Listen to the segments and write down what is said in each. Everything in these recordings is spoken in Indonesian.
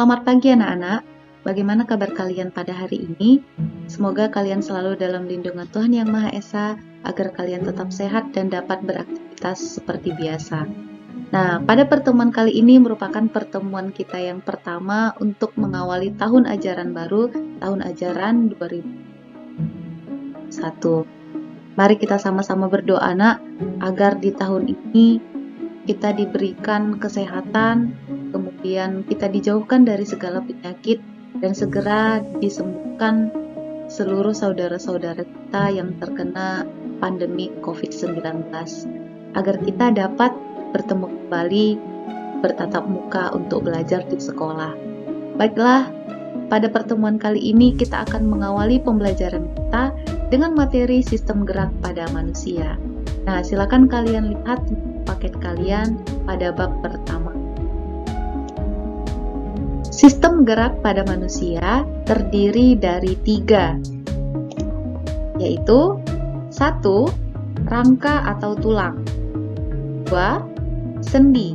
Selamat pagi anak-anak. Bagaimana kabar kalian pada hari ini? Semoga kalian selalu dalam lindungan Tuhan Yang Maha Esa, agar kalian tetap sehat dan dapat beraktivitas seperti biasa. Nah, pada pertemuan kali ini merupakan pertemuan kita yang pertama untuk mengawali tahun ajaran baru, tahun ajaran 2021. Mari kita sama-sama berdoa, nak, agar di tahun ini kita diberikan kesehatan, kemudian kita dijauhkan dari segala penyakit, dan segera disembuhkan seluruh saudara-saudara kita yang terkena pandemi COVID-19, agar kita dapat bertemu kembali, bertatap muka untuk belajar di sekolah. Baiklah, pada pertemuan kali ini kita akan mengawali pembelajaran kita dengan materi sistem gerak pada manusia. Nah, silakan kalian lihat paket kalian pada bab pertama. Sistem gerak pada manusia terdiri dari 3, yaitu 1. Rangka atau tulang, 2. Sendi,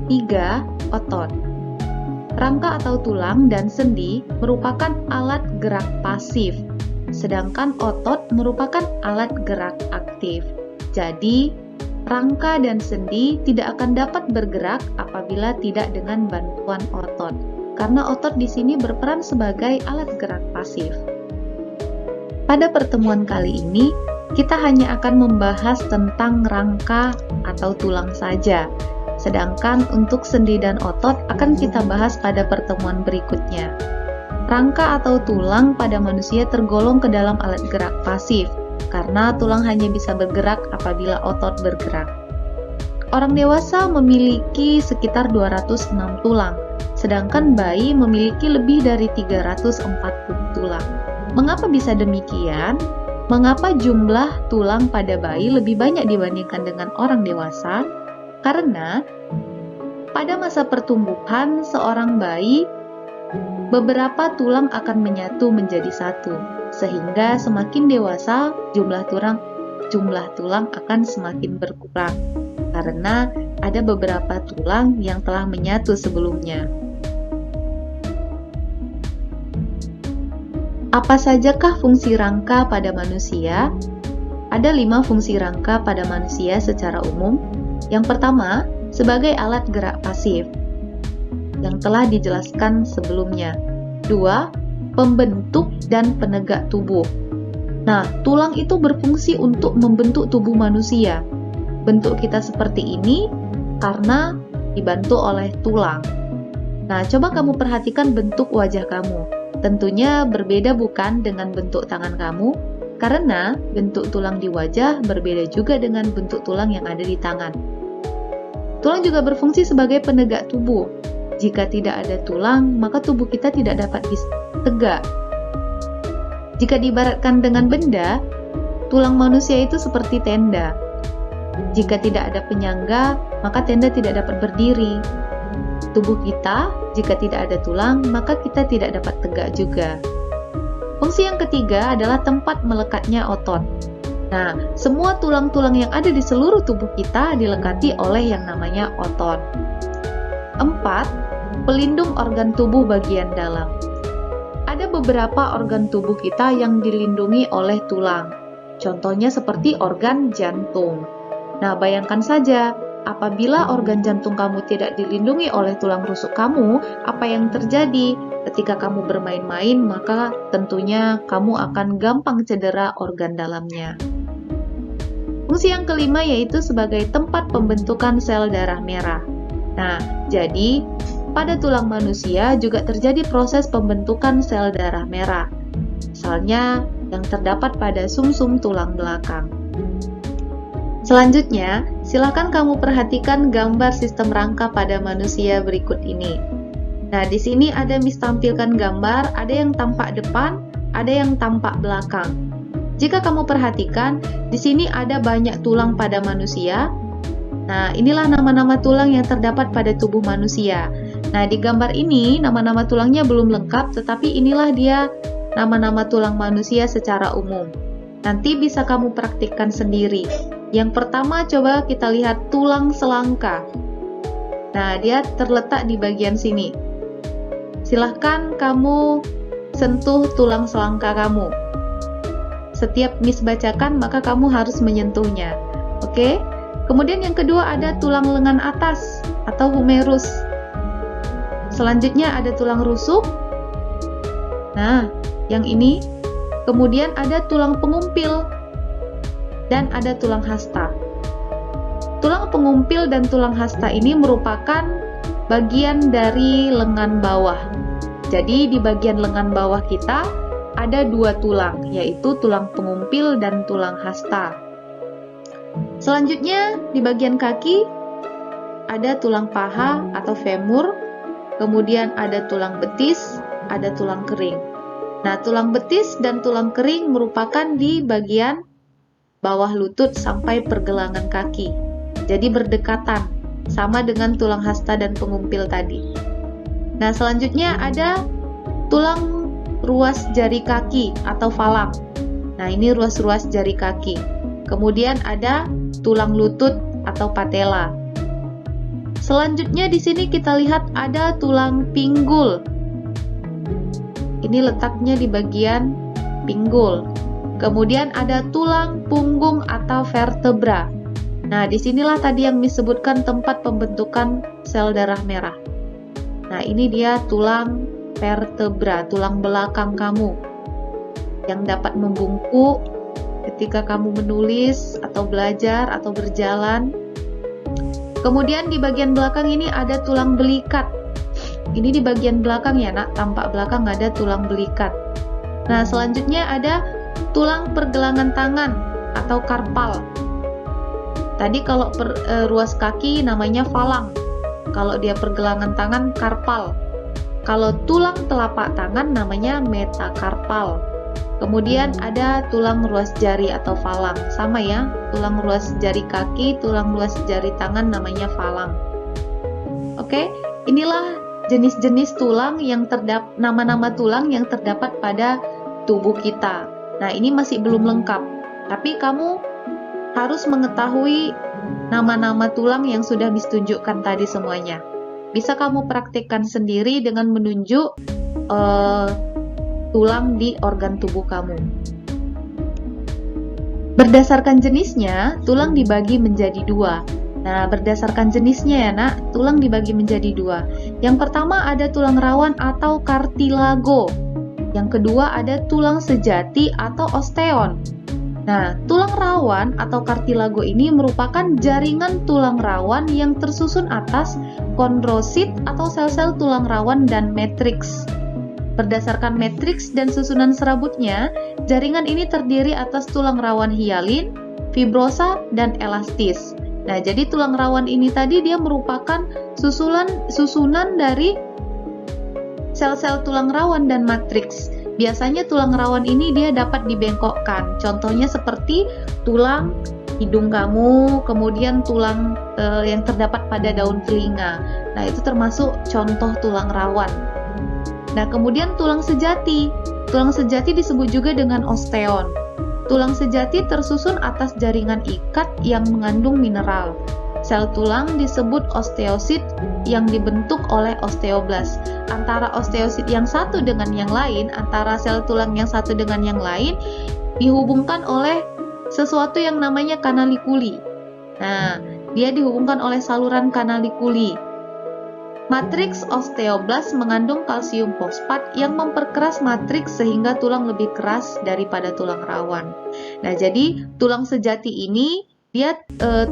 3. Otot. Rangka atau tulang dan sendi merupakan alat gerak pasif, sedangkan otot merupakan alat gerak aktif. Jadi, rangka dan sendi tidak akan dapat bergerak apabila tidak dengan bantuan otot, karena otot di sini berperan sebagai alat gerak pasif. Pada pertemuan kali ini, kita hanya akan membahas tentang rangka atau tulang saja, sedangkan untuk sendi dan otot akan kita bahas pada pertemuan berikutnya. Rangka atau tulang pada manusia tergolong ke dalam alat gerak pasif, karena tulang hanya bisa bergerak apabila otot bergerak. Orang dewasa memiliki sekitar 206 tulang, sedangkan bayi memiliki lebih dari 340 tulang. Mengapa bisa demikian? Mengapa jumlah tulang pada bayi lebih banyak dibandingkan dengan orang dewasa? Karena pada masa pertumbuhan seorang bayi, beberapa tulang akan menyatu menjadi satu, sehingga semakin dewasa jumlah tulang akan semakin berkurang, karena ada beberapa tulang yang telah menyatu sebelumnya. Apa sajakah fungsi rangka pada manusia? Ada 5 fungsi rangka pada manusia secara umum. Yang pertama, sebagai alat gerak pasif, yang telah dijelaskan sebelumnya. 2. Pembentuk dan penegak tubuh. Nah, tulang itu berfungsi untuk membentuk tubuh manusia. Bentuk kita seperti ini karena dibantu oleh tulang. Nah, coba kamu perhatikan bentuk wajah kamu. Tentunya berbeda bukan dengan bentuk tangan kamu, karena bentuk tulang di wajah berbeda juga dengan bentuk tulang yang ada di tangan. Tulang juga berfungsi sebagai penegak tubuh. Jika tidak ada tulang, maka tubuh kita tidak dapat tegak. Jika diibaratkan dengan benda, tulang manusia itu seperti tenda. Jika tidak ada penyangga, maka tenda tidak dapat berdiri. Tubuh kita, jika tidak ada tulang, maka kita tidak dapat tegak juga. Fungsi yang ketiga adalah tempat melekatnya otot. Nah, semua tulang-tulang yang ada di seluruh tubuh kita dilekati oleh yang namanya otot. 4. Pelindung organ tubuh bagian dalam. Ada beberapa organ tubuh kita yang dilindungi oleh tulang. Contohnya seperti organ jantung. Nah, bayangkan saja, apabila organ jantung kamu tidak dilindungi oleh tulang rusuk kamu, apa yang terjadi? Ketika kamu bermain-main, maka tentunya kamu akan gampang cedera organ dalamnya. Fungsi yang kelima yaitu sebagai tempat pembentukan sel darah merah. Nah, jadi pada tulang manusia juga terjadi proses pembentukan sel darah merah. Misalnya yang terdapat pada sumsum tulang belakang. Selanjutnya, silakan kamu perhatikan gambar sistem rangka pada manusia berikut ini. Nah, di sini ada tampilkan gambar, ada yang tampak depan, ada yang tampak belakang. Jika kamu perhatikan, di sini ada banyak tulang pada manusia. Nah, inilah nama-nama tulang yang terdapat pada tubuh manusia. Nah, di gambar ini, nama-nama tulangnya belum lengkap, tetapi inilah dia nama-nama tulang manusia secara umum. Nanti bisa kamu praktikkan sendiri. Yang pertama, coba kita lihat tulang selangka. Nah, dia terletak di bagian sini. silahkan kamu sentuh tulang selangka kamu. Setiap Miss bacakan, maka kamu harus menyentuhnya. Oke? Kemudian yang kedua ada tulang lengan atas atau humerus. Selanjutnya ada tulang rusuk. Nah, yang ini. Kemudian ada tulang pengumpil dan ada tulang hasta. Tulang pengumpil dan tulang hasta ini merupakan bagian dari lengan bawah. Jadi di bagian lengan bawah kita ada dua tulang, yaitu tulang pengumpil dan tulang hasta. Selanjutnya di bagian kaki ada tulang paha atau femur, kemudian ada tulang betis, ada tulang kering. Nah, tulang betis dan tulang kering merupakan di bagian bawah lutut sampai pergelangan kaki. Jadi berdekatan, sama dengan tulang hasta dan pengumpil tadi. Nah, selanjutnya ada tulang ruas jari kaki atau falang. Nah, ini ruas-ruas jari kaki. Kemudian ada tulang lutut atau patella. Selanjutnya di sini kita lihat ada tulang pinggul. Ini letaknya di bagian pinggul. Kemudian ada tulang punggung atau vertebra. Nah, disinilah tadi yang disebutkan tempat pembentukan sel darah merah. Nah, ini dia tulang vertebra, tulang belakang kamu, yang dapat membungkuk ketika kamu menulis atau belajar atau berjalan. Kemudian di bagian belakang ini ada tulang belikat. Ini di bagian belakang ya nak, tampak belakang ada tulang belikat. Nah, selanjutnya ada tulang pergelangan tangan atau karpal. Tadi kalau ruas kaki namanya falang. Kalau dia pergelangan tangan, karpal. Kalau tulang telapak tangan namanya metakarpal. Kemudian ada tulang ruas jari atau falang. Sama ya, tulang ruas jari kaki, tulang ruas jari tangan namanya falang. Oke, inilah jenis-jenis tulang yang nama-nama tulang yang terdapat pada tubuh kita. Nah, ini masih belum lengkap, tapi kamu harus mengetahui nama-nama tulang yang sudah ditunjukkan tadi semuanya. Bisa kamu praktikkan sendiri dengan menunjuk tulang di organ tubuh kamu. Berdasarkan jenisnya, tulang dibagi menjadi dua. Nah, berdasarkan jenisnya ya nak, tulang dibagi menjadi dua. Yang pertama ada tulang rawan atau kartilago. Yang kedua ada tulang sejati atau osteon. Nah, tulang rawan atau kartilago ini merupakan jaringan tulang rawan yang tersusun atas kondrosit atau sel-sel tulang rawan dan matriks. Berdasarkan matriks dan susunan serabutnya, jaringan ini terdiri atas tulang rawan hialin, fibrosa, dan elastis. Nah, jadi tulang rawan ini tadi dia merupakan susunan dari sel-sel tulang rawan dan matriks. Biasanya tulang rawan ini dia dapat dibengkokkan. Contohnya seperti tulang hidung kamu, kemudian tulang yang terdapat pada daun telinga. Nah, itu termasuk contoh tulang rawan. Nah, kemudian tulang sejati. Tulang sejati disebut juga dengan osteon. Tulang sejati tersusun atas jaringan ikat yang mengandung mineral. Sel tulang disebut osteosit yang dibentuk oleh osteoblas. Antara osteosit yang satu dengan yang lain, antara sel tulang yang satu dengan yang lain, dihubungkan oleh sesuatu yang namanya kanalikuli. Nah, dia dihubungkan oleh saluran kanalikuli. Matriks osteoblas mengandung kalsium fosfat yang memperkeras matriks sehingga tulang lebih keras daripada tulang rawan. Nah, jadi tulang sejati ini dia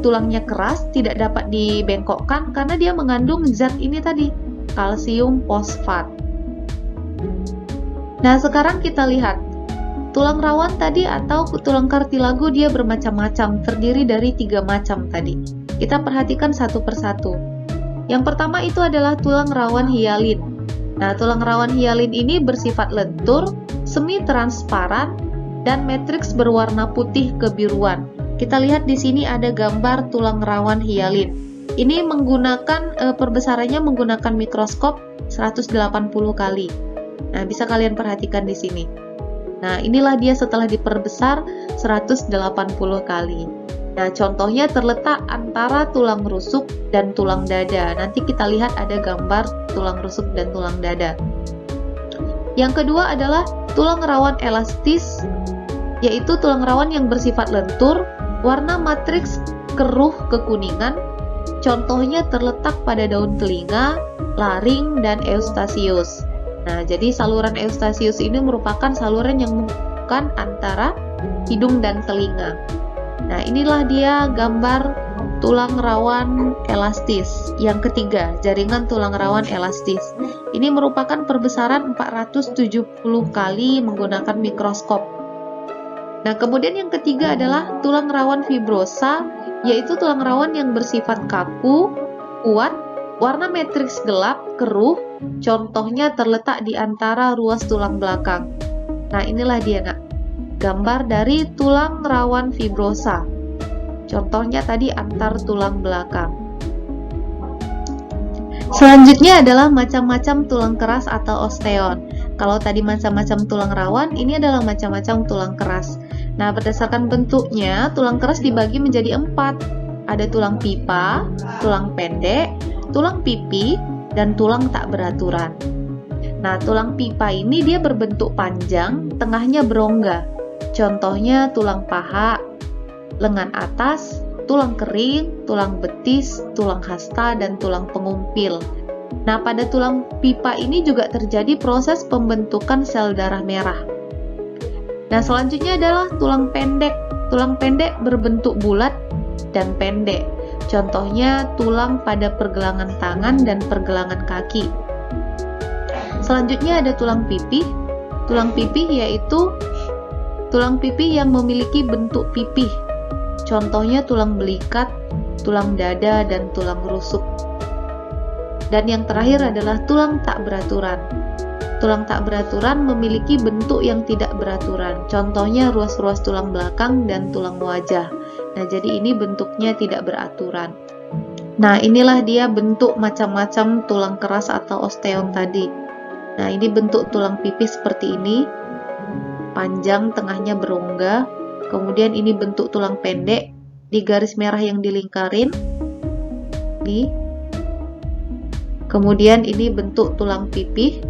tulangnya keras, tidak dapat dibengkokkan karena dia mengandung zat ini tadi, kalsium fosfat. Nah, sekarang kita lihat tulang rawan tadi atau tulang kartilago dia bermacam-macam, terdiri dari 3 macam tadi. Kita perhatikan satu persatu. Yang pertama itu adalah tulang rawan hialin. Nah, tulang rawan hialin ini bersifat lentur, semi transparan, dan matriks berwarna putih kebiruan. Kita lihat di sini ada gambar tulang rawan hialin. Ini menggunakan perbesarannya menggunakan mikroskop 180 kali. Nah, bisa kalian perhatikan di sini. Nah, inilah dia setelah diperbesar 180 kali. Nah, contohnya terletak antara tulang rusuk dan tulang dada. Nanti kita lihat ada gambar tulang rusuk dan tulang dada. Yang kedua adalah tulang rawan elastis, yaitu tulang rawan yang bersifat lentur, warna matriks keruh kekuningan, contohnya terletak pada daun telinga, laring, dan eustasius. Nah, jadi saluran eustasius ini merupakan saluran yang menghubungkan antara hidung dan telinga. Nah, inilah dia gambar tulang rawan elastis. Yang ketiga, jaringan tulang rawan elastis. Ini merupakan perbesaran 470 kali menggunakan mikroskop. Nah, kemudian yang ketiga adalah tulang rawan fibrosa, yaitu tulang rawan yang bersifat kaku, kuat, warna matriks gelap, keruh, contohnya terletak di antara ruas tulang belakang. Nah, inilah dia, Nak, gambar dari tulang rawan fibrosa. Contohnya tadi antar tulang belakang. Selanjutnya adalah macam-macam tulang keras atau osteon. Kalau tadi macam-macam tulang rawan, ini adalah macam-macam tulang keras. Nah, berdasarkan bentuknya, tulang keras dibagi menjadi 4. Ada tulang pipa, tulang pendek, tulang pipi, dan tulang tak beraturan. Nah, tulang pipa ini dia berbentuk panjang, tengahnya berongga. Contohnya tulang paha, lengan atas, tulang kering, tulang betis, tulang hasta, dan tulang pengumpil. Nah, pada tulang pipa ini juga terjadi proses pembentukan sel darah merah. Nah, selanjutnya adalah tulang pendek. Tulang pendek berbentuk bulat dan pendek. Contohnya tulang pada pergelangan tangan dan pergelangan kaki. Selanjutnya ada tulang pipih. Tulang pipih yaitu tulang pipih yang memiliki bentuk pipih. Contohnya tulang belikat, tulang dada, dan tulang rusuk. Dan yang terakhir adalah tulang tak beraturan. Tulang tak beraturan memiliki bentuk yang tidak beraturan. Contohnya ruas-ruas tulang belakang dan tulang wajah. Nah, jadi ini bentuknya tidak beraturan. Nah, inilah dia bentuk macam-macam tulang keras atau osteon tadi. Nah, ini bentuk tulang pipih seperti ini. Panjang, tengahnya berongga. Kemudian ini bentuk tulang pendek di garis merah yang dilingkarin. Kemudian ini bentuk tulang pipih,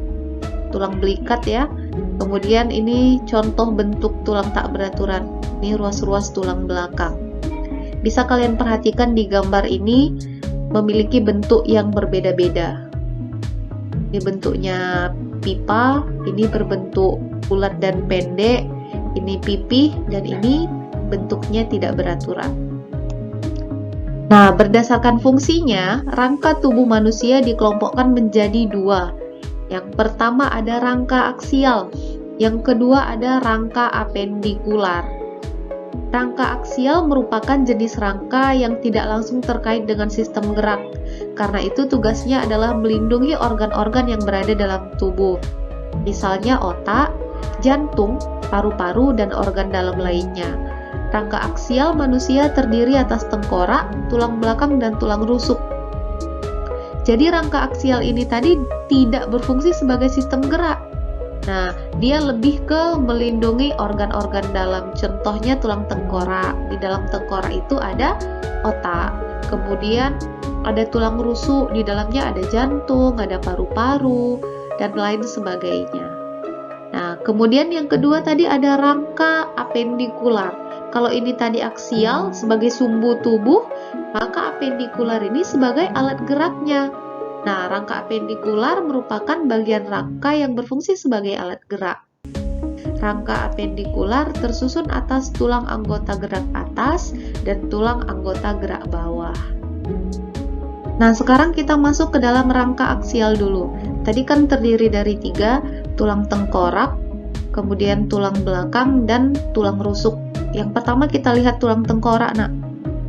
tulang belikat ya. Kemudian ini contoh bentuk tulang tak beraturan. Ini ruas-ruas tulang belakang. Bisa kalian perhatikan di gambar ini memiliki bentuk yang berbeda-beda. Ini bentuknya pipa, ini berbentuk bulat dan pendek, ini pipih, dan ini bentuknya tidak beraturan. Nah, berdasarkan fungsinya, rangka tubuh manusia dikelompokkan menjadi 2. Yang pertama ada rangka aksial, yang kedua ada rangka apendikular. Rangka aksial merupakan jenis rangka yang tidak langsung terkait dengan sistem gerak. Karena itu tugasnya adalah melindungi organ-organ yang berada dalam tubuh. Misalnya otak, jantung, paru-paru, dan organ dalam lainnya. Rangka aksial manusia terdiri atas tengkorak, tulang belakang, dan tulang rusuk. Jadi rangka aksial ini tadi tidak berfungsi sebagai sistem gerak. Nah, dia lebih ke melindungi organ-organ dalam. Contohnya tulang tengkorak. Di dalam tengkorak itu ada otak. Kemudian ada tulang rusuk, di dalamnya ada jantung, ada paru-paru, dan lain sebagainya. Nah, kemudian yang kedua tadi ada rangka apendikular. Kalau ini tadi aksial sebagai sumbu tubuh, maka apendikular ini sebagai alat geraknya. Nah, rangka apendikular merupakan bagian rangka yang berfungsi sebagai alat gerak. Rangka apendikular tersusun atas tulang anggota gerak atas dan tulang anggota gerak bawah. Nah, sekarang kita masuk ke dalam rangka aksial dulu. Tadi kan terdiri dari 3, tulang tengkorak, kemudian tulang belakang, dan tulang rusuk. Yang pertama kita lihat tulang tengkorak. Nah,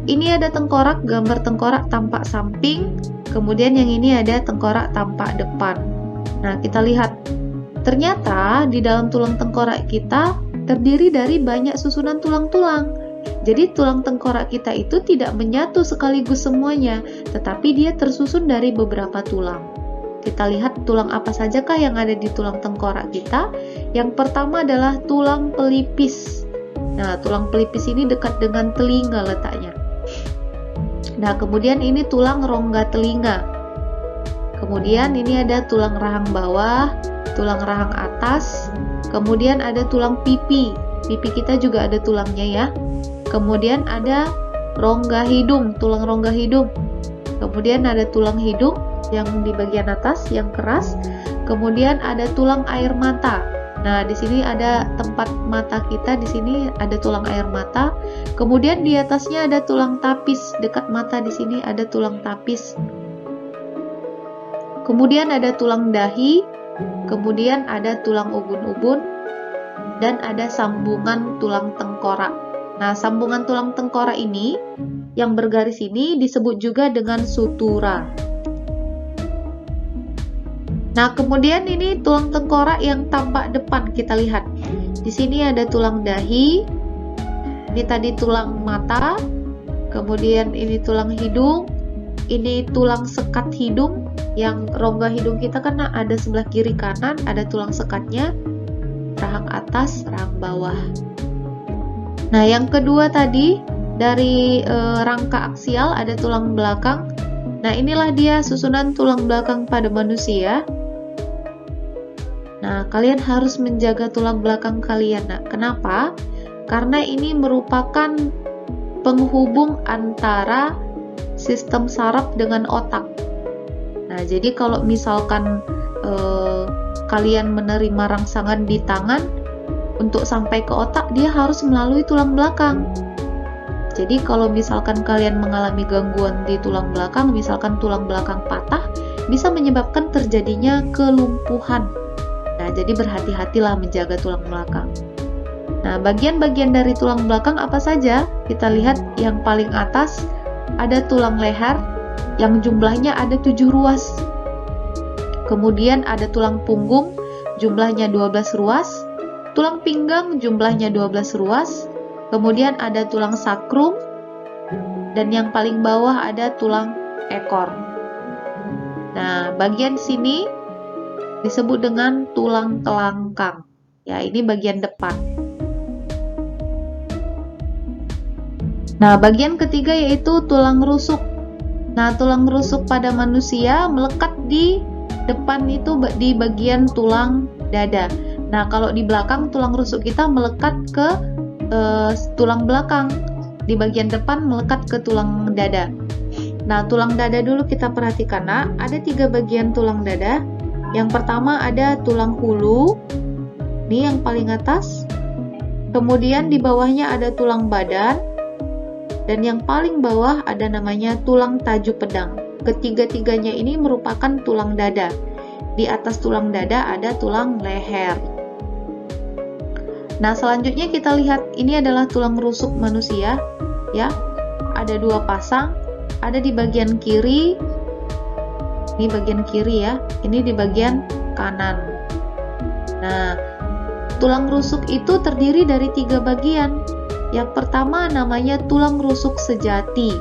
ini ada tengkorak, gambar tengkorak tampak samping, kemudian yang ini ada tengkorak tampak depan. Nah, kita lihat. Ternyata di dalam tulang tengkorak kita terdiri dari banyak susunan tulang-tulang. Jadi tulang tengkorak kita itu tidak menyatu sekaligus semuanya, tetapi dia tersusun dari beberapa tulang. Kita lihat tulang apa sajakah yang ada di tulang tengkorak kita. Yang pertama adalah tulang pelipis. Nah, tulang pelipis ini dekat dengan telinga letaknya. Nah, kemudian ini tulang rongga telinga. Kemudian ini ada tulang rahang bawah, tulang rahang atas, kemudian ada tulang pipi. Pipi kita juga ada tulangnya ya. Kemudian ada rongga hidung, tulang rongga hidung. Kemudian ada tulang hidung yang di bagian atas yang keras. Kemudian ada tulang air mata. Nah, di sini ada tempat mata kita, di sini ada tulang air mata. Kemudian di atasnya ada tulang tapis, dekat mata di sini ada tulang tapis. Kemudian ada tulang dahi, kemudian ada tulang ubun-ubun, dan ada sambungan tulang tengkorak. Nah, sambungan tulang tengkorak ini yang bergaris ini disebut juga dengan sutura. Nah, kemudian ini tulang tengkorak yang tampak depan kita lihat. Di sini ada tulang dahi, ini tadi tulang mata, kemudian ini tulang hidung, ini tulang sekat hidung, yang rongga hidung kita kan ada sebelah kiri kanan, ada tulang sekatnya, rahang atas, rahang bawah. Nah, yang kedua tadi dari rangka aksial ada tulang belakang. Nah, inilah dia susunan tulang belakang pada manusia. Nah, kalian harus menjaga tulang belakang kalian. Nah, kenapa? Karena ini merupakan penghubung antara sistem saraf dengan otak. Nah, jadi kalau misalkan kalian menerima rangsangan di tangan, untuk sampai ke otak dia harus melalui tulang belakang. Jadi kalau misalkan kalian mengalami gangguan di tulang belakang, misalkan tulang belakang patah, bisa menyebabkan terjadinya kelumpuhan. Nah, jadi berhati-hatilah menjaga tulang belakang. Nah, bagian-bagian dari tulang belakang apa saja? Kita lihat yang paling atas ada tulang leher yang jumlahnya ada 7 ruas. Kemudian ada tulang punggung, jumlahnya 12 ruas. Tulang pinggang jumlahnya 12 ruas. Kemudian ada tulang sakrum. Dan yang paling bawah ada tulang ekor. Nah, bagian sini disebut dengan tulang telangkang. Ya, ini bagian depan. Nah, bagian ketiga yaitu tulang rusuk. Nah, tulang rusuk pada manusia melekat di depan itu di bagian tulang dada. Nah, kalau di belakang tulang rusuk kita melekat ke tulang belakang. Di bagian depan melekat ke tulang dada. Nah, tulang dada dulu kita perhatikan. Nah, ada 3 bagian tulang dada. Yang pertama ada tulang hulu, ini yang paling atas. Kemudian di bawahnya ada tulang badan, dan yang paling bawah ada namanya tulang taju pedang. Ketiga-tiganya ini merupakan tulang dada. Di atas tulang dada ada tulang leher. Nah, selanjutnya kita lihat ini adalah tulang rusuk manusia, ya. Ada 2 pasang, ada di bagian kiri. Ini bagian kiri ya, ini di bagian kanan. Nah, tulang rusuk itu terdiri dari 3 bagian. Yang pertama namanya tulang rusuk sejati.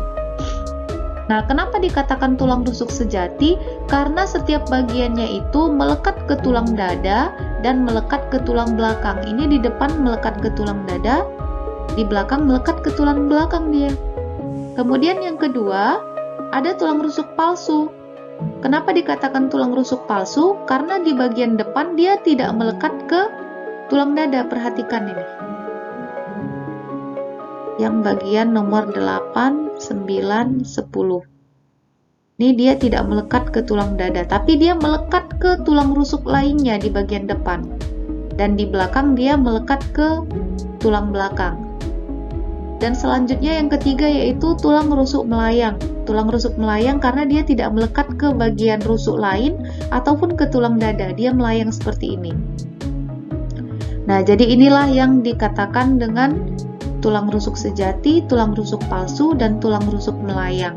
Nah, kenapa dikatakan tulang rusuk sejati? Karena setiap bagiannya itu melekat ke tulang dada dan melekat ke tulang belakang. Ini di depan melekat ke tulang dada, di belakang melekat ke tulang belakang dia. Kemudian yang kedua, ada tulang rusuk palsu. Kenapa dikatakan tulang rusuk palsu? Karena di bagian depan dia tidak melekat ke tulang dada. Perhatikan ini. Yang bagian nomor 8, 9, 10. Ini dia tidak melekat ke tulang dada, tapi dia melekat ke tulang rusuk lainnya di bagian depan. Dan di belakang dia melekat ke tulang belakang. Dan selanjutnya yang ketiga yaitu tulang rusuk melayang. Tulang rusuk melayang karena dia tidak melekat ke bagian rusuk lain ataupun ke tulang dada. Dia melayang seperti ini. Nah, jadi inilah yang dikatakan dengan tulang rusuk sejati, tulang rusuk palsu, dan tulang rusuk melayang.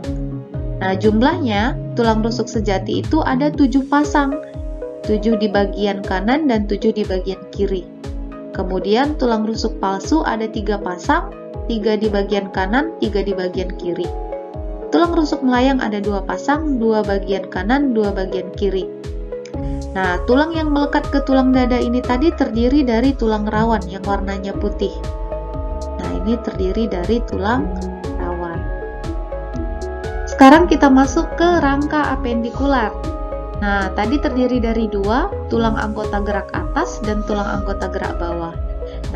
Nah, jumlahnya tulang rusuk sejati itu ada 7 pasang. 7 di bagian kanan dan 7 di bagian kiri. Kemudian tulang rusuk palsu ada 3 pasang, 3 di bagian kanan, 3 di bagian kiri. Tulang rusuk melayang ada 2 pasang, 2 bagian kanan, 2 bagian kiri. Nah, tulang yang melekat ke tulang dada ini tadi terdiri dari tulang rawan yang warnanya putih. Nah, ini terdiri dari tulang rawan. Sekarang kita masuk ke rangka apendikular. Nah, tadi terdiri dari dua, tulang anggota gerak atas dan tulang anggota gerak bawah.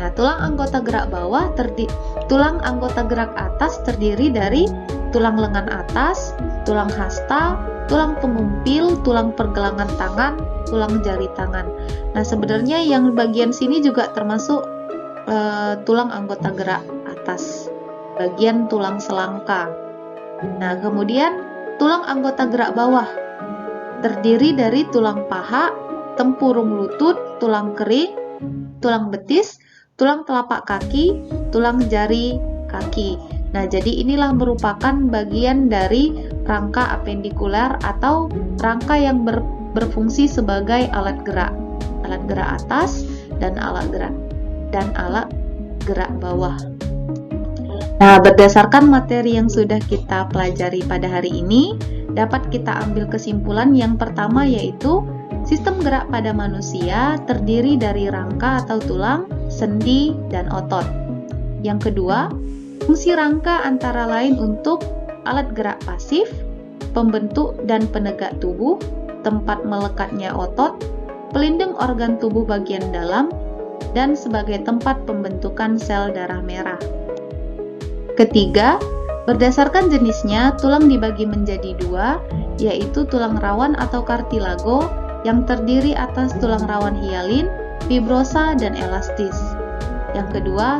Nah, tulang anggota gerak atas terdiri dari tulang lengan atas, tulang hasta, tulang pengumpil, tulang pergelangan tangan, tulang jari tangan. Nah, sebenarnya yang bagian sini juga termasuk tulang anggota gerak atas, bagian tulang selangka. Nah, kemudian tulang anggota gerak bawah terdiri dari tulang paha, tempurung lutut, tulang kering, tulang betis, tulang telapak kaki, tulang jari kaki. Nah, jadi inilah merupakan bagian dari rangka apendikuler atau rangka yang berfungsi sebagai alat gerak atas dan alat gerak bawah. Nah, berdasarkan materi yang sudah kita pelajari pada hari ini, dapat kita ambil kesimpulan yang pertama, yaitu sistem gerak pada manusia terdiri dari rangka atau tulang, sendi, dan otot. Yang kedua, fungsi rangka antara lain untuk alat gerak pasif, pembentuk dan penegak tubuh, tempat melekatnya otot, pelindung organ tubuh bagian dalam, dan sebagai tempat pembentukan sel darah merah. Ketiga, berdasarkan jenisnya, tulang dibagi menjadi dua, yaitu tulang rawan atau kartilago yang terdiri atas tulang rawan hialin, fibrosa, dan elastis. Yang kedua,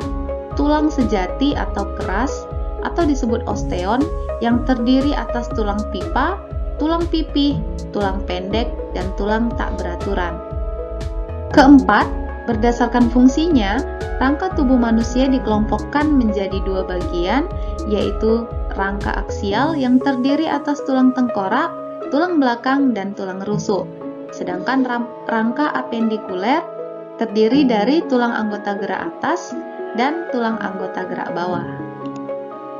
tulang sejati atau keras atau disebut osteon yang terdiri atas tulang pipa, tulang pipih, tulang pendek, dan tulang tak beraturan. Keempat, berdasarkan fungsinya, rangka tubuh manusia dikelompokkan menjadi dua bagian, yaitu rangka aksial yang terdiri atas tulang tengkorak, tulang belakang, dan tulang rusuk. Sedangkan rangka apendikuler terdiri dari tulang anggota gerak atas dan tulang anggota gerak bawah.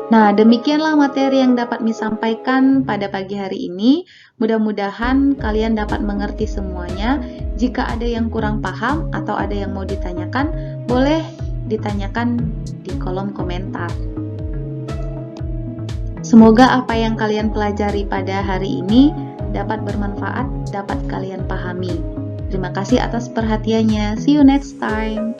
Nah, demikianlah materi yang dapat disampaikan pada pagi hari ini. Mudah-mudahan kalian dapat mengerti semuanya. Jika ada yang kurang paham atau ada yang mau ditanyakan, boleh ditanyakan di kolom komentar. Semoga apa yang kalian pelajari pada hari ini dapat bermanfaat, dapat kalian pahami. Terima kasih atas perhatiannya. See you next time.